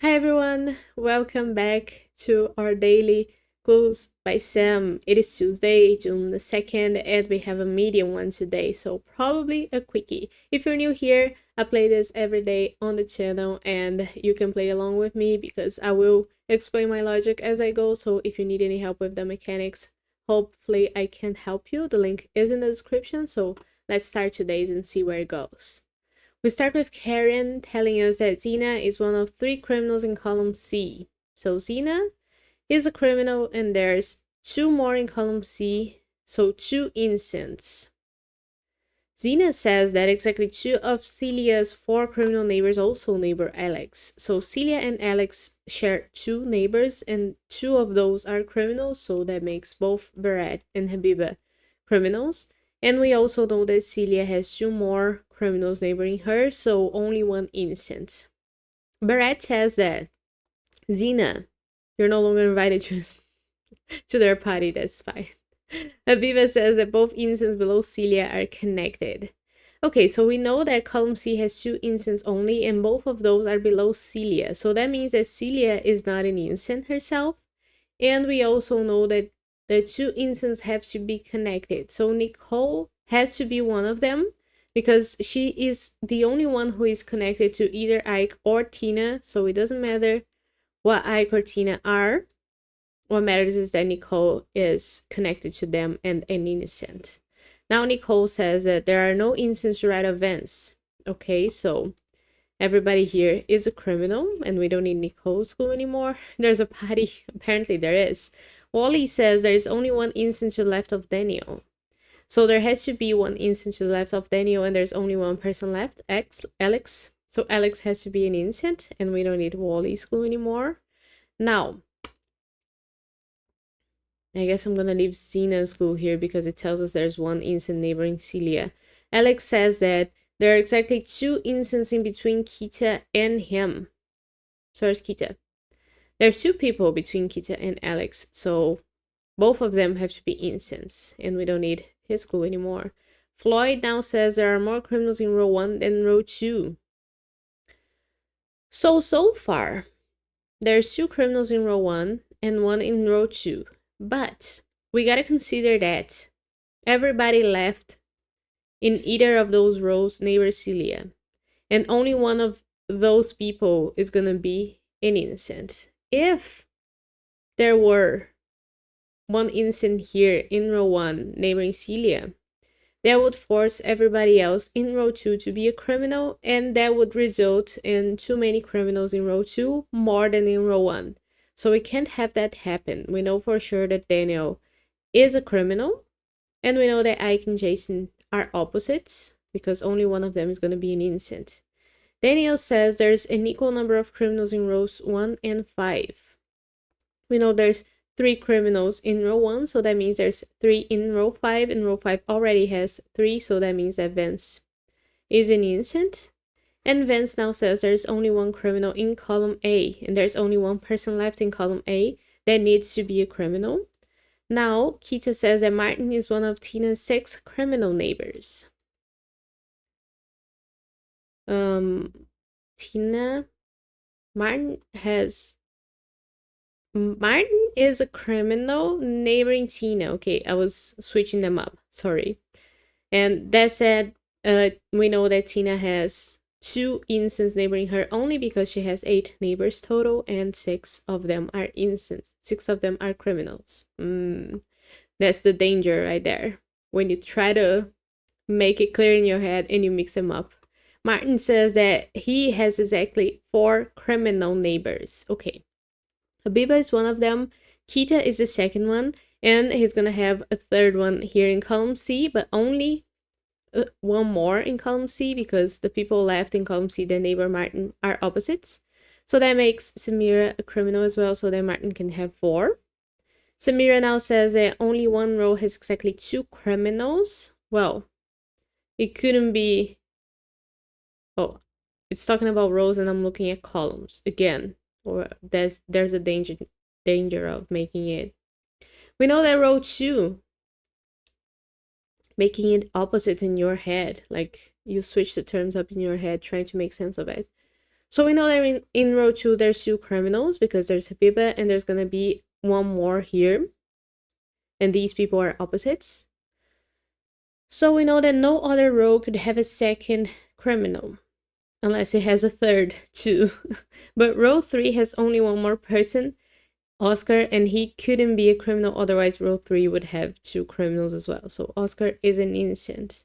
Hi everyone, welcome back to our daily clues by Sam. It is Tuesday, June the 2nd, and we have a medium one today, so probably a quickie. If you're new here, I play this every day on the channel and you can play along with me because I will explain my logic as I go, so if you need any help with the mechanics, hopefully I can help you. The link is in the description, so let's start today's and see where it goes. We start with Karen telling us that Xena is one of 3 criminals in column C. So Xena is a criminal and there's 2 more in column C, so 2 innocents. Xena says that exactly 2 of Celia's 4 criminal neighbors also neighbor Alex. So Celia and Alex share 2 neighbors and 2 of those are criminals, so that makes both Barrett and Habiba criminals. And we also know that Celia has 2 more criminals neighboring her, so only 1 innocent. Barrett says that Xena, you're no longer invited to their party, that's fine. Habiba says that both innocents below Celia are connected. Okay, so we know that column C has 2 innocents only, and both of those are below Celia. So that means that Celia is not an innocent herself. And we also know that the 2 innocents have to be connected. So Nicole has to be one of them because she is the only one who is connected to either Ike or Tina. So it doesn't matter what Ike or Tina are. What matters is that Nicole is connected to them and an innocent. Now Nicole says that there are no innocents to write events. Okay, so everybody here is a criminal and we don't need Nicole's clue anymore. There's a party. Apparently there is. Wally says there is only 1 innocent to the left of Daniel. So there has to be 1 innocent to the left of Daniel and there's only 1 person left, Alex. So Alex has to be an innocent and we don't need Wally's clue anymore. Now, I guess I'm gonna leave Xena's clue here because it tells us there's 1 innocent neighboring Celia. Alex says that there are exactly 2 innocents in between Kita and him. So there's Kita. There's 2 people between Kita and Alex, so both of them have to be innocents, and we don't need his clue anymore. Floyd now says there are more criminals in row 1 than row 2. So far, there's 2 criminals in row 1 and 1 in row 2. But we gotta consider that everybody left in either of those rows neighbor Celia. And only one of those people is gonna be an innocent. If there were 1 innocent here in row 1 neighboring Celia, that would force everybody else in row 2 to be a criminal, and that would result in too many criminals in row 2, more than in row 1. So we can't have that happen. We know for sure that Daniel is a criminal, and we know that Ike and Jason are opposites, because only one of them is going to be an innocent. Daniel says there's an equal number of criminals in rows 1 and 5. We know there's 3 criminals in row 1, so that means there's 3 in row 5, and row 5 already has 3, so that means that Vance is an innocent. And Vance now says there's only 1 criminal in column A, and there's only 1 person left in column A that needs to be a criminal. Now, Kita says that Martin is one of Tina's 6 criminal neighbors. Martin is a criminal neighboring Tina. Okay, I was switching them up. Sorry. And that said, we know that Tina has 2 innocents neighboring her only because she has 8 neighbors total and 6 of them are innocents. 6 of them are criminals. That's the danger right there. When you try to make it clear in your head and you mix them up. Martin says that he has exactly 4 criminal neighbors. Okay. Habiba is one of them. Kita is the second one. And he's gonna have a third one here in column C, but only 1 more in column C because the people left in column C, the neighbor Martin, are opposites. So that makes Samira a criminal as well, so that Martin can have 4. Samira now says that only 1 row has exactly 2 criminals. Well, it couldn't be... Oh, it's talking about rows and I'm looking at columns again. Or there's a danger of making it. We know that row 2, making it opposite in your head, like you switch the terms up in your head trying to make sense of it. So we know that in row 2 there's 2 criminals because there's Habiba and there's gonna be one more here. And these people are opposites. So we know that no other row could have a second criminal unless it has a third too. But row 3 has only one more person, Oscar, and he couldn't be a criminal, otherwise row 3 would have 2 criminals as well. So Oscar is an innocent.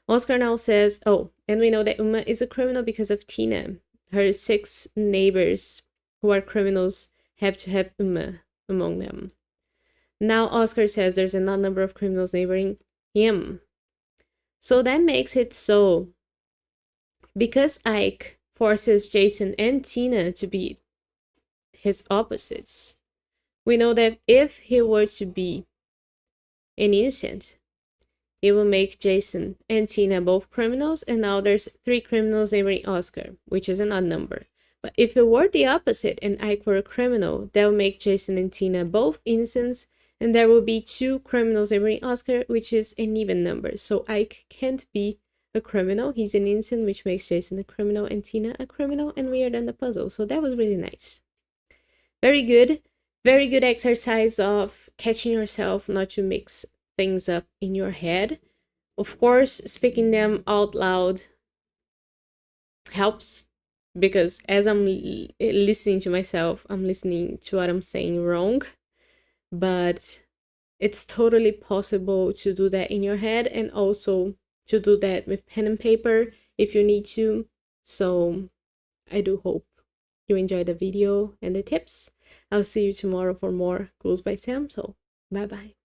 Oscar now says, oh, and we know that Uma is a criminal because of Tina. Her 6 neighbors who are criminals have to have Uma among them. Now Oscar says there's an odd number of criminals neighboring him. So that makes it so, because Ike forces Jason and Tina to be his opposites, we know that if he were to be an innocent, it will make Jason and Tina both criminals, and now there's 3 criminals neighboring Oscar, which is an odd number. But if it were the opposite and Ike were a criminal, that will make Jason and Tina both innocents, and there will be 2 criminals neighboring Oscar, which is an even number. So Ike can't be a criminal, he's an innocent, which makes Jason a criminal and Tina a criminal, and we are done the puzzle. So that was really nice. Very good exercise of catching yourself not to mix things up in your head. Of course, speaking them out loud helps, because as I'm listening to myself, I'm listening to what I'm saying wrong. But it's totally possible to do that in your head, and also to do that with pen and paper if you need to. So I do hope you enjoyed the video and the tips. I'll see you tomorrow for more Clues by Sam. So bye bye.